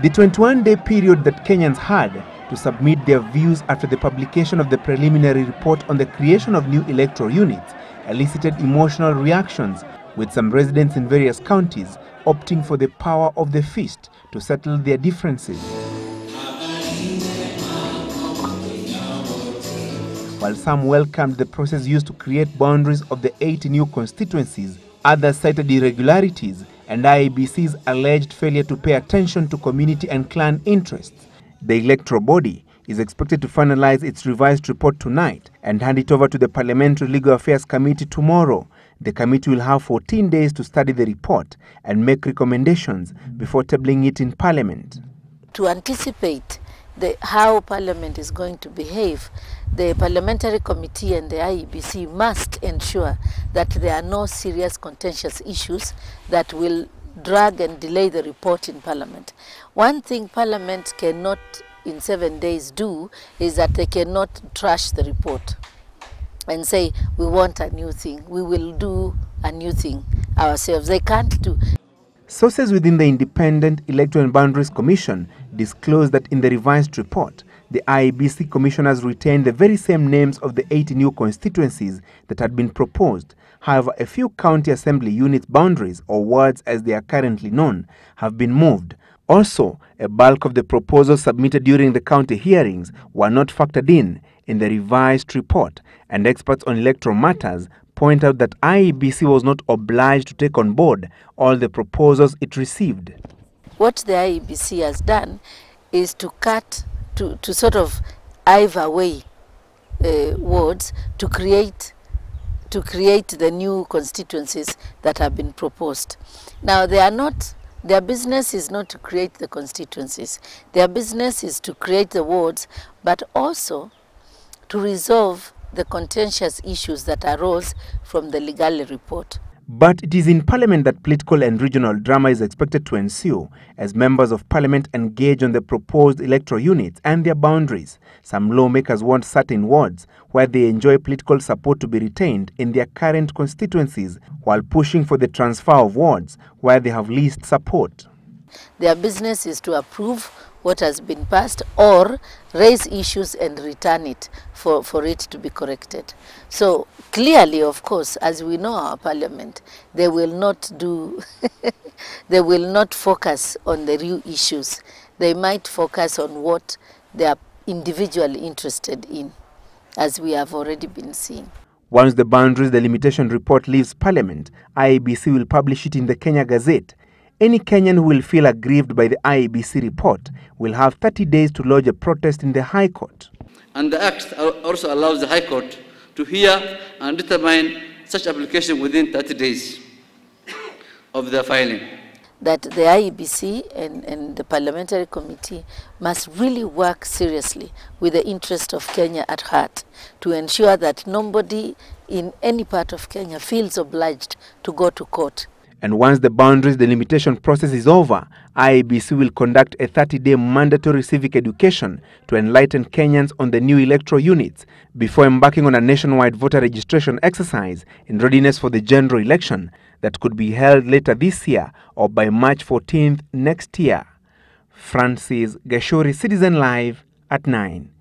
The 21-day period that Kenyans had to submit their views after the publication of the preliminary report on the creation of new electoral units elicited emotional reactions, with some residents in various counties opting for the power of the fist to settle their differences. While some welcomed the process used to create boundaries of the 8 new constituencies, others cited irregularities and IEBC's alleged failure to pay attention to community and clan interests. The electoral body is expected to finalize its revised report tonight and hand it over to the Parliamentary Legal Affairs Committee tomorrow. The committee will have 14 days to study the report and make recommendations before tabling it in Parliament. To anticipate how Parliament is going to behave, the Parliamentary Committee and the IEBC must ensure that there are no serious contentious issues that will drag and delay the report in Parliament. One thing Parliament cannot in 7 days do is that they cannot trash the report and say, we want a new thing, we will do a new thing ourselves. They can't do. Sources within the Independent Electoral and Boundaries Commission disclosed that in the revised report, the IEBC commissioners retained the very same names of the 8 new constituencies that had been proposed. However, a few county assembly unit boundaries, or wards as they are currently known, have been moved. Also, a bulk of the proposals submitted during the county hearings were not factored in the revised report, and experts on electoral matters point out that IEBC was not obliged to take on board all the proposals it received. What the IEBC has done is to sort of hive away wards to create the new constituencies that have been proposed. Now their business is not to create the constituencies. Their business is to create the wards, but also to resolve the contentious issues that arose from the legal report. But it is in Parliament that political and regional drama is expected to ensue as members of Parliament engage on the proposed electoral units and their boundaries. Some lawmakers want certain wards where they enjoy political support to be retained in their current constituencies, while pushing for the transfer of wards where they have least support. Their business is to approve what has been passed or raise issues and return it for it to be corrected. So clearly, of course, as we know our Parliament, they will not do, they will not focus on the real issues. They might focus on what they are individually interested in, as we have already been seeing. Once the Boundaries Delimitation Report leaves Parliament, IEBC will publish it in the Kenya Gazette. Any Kenyan who will feel aggrieved by the IEBC report will have 30 days to lodge a protest in the High Court. And the Act also allows the High Court to hear and determine such application within 30 days of the filing. That the IEBC and the Parliamentary Committee must really work seriously with the interest of Kenya at heart to ensure that nobody in any part of Kenya feels obliged to go to court. And once the boundaries delimitation process is over, IEBC will conduct a 30-day mandatory civic education to enlighten Kenyans on the new electoral units before embarking on a nationwide voter registration exercise in readiness for the general election that could be held later this year or by March 14th next year. Francis Gachuri, Citizen Live at 9.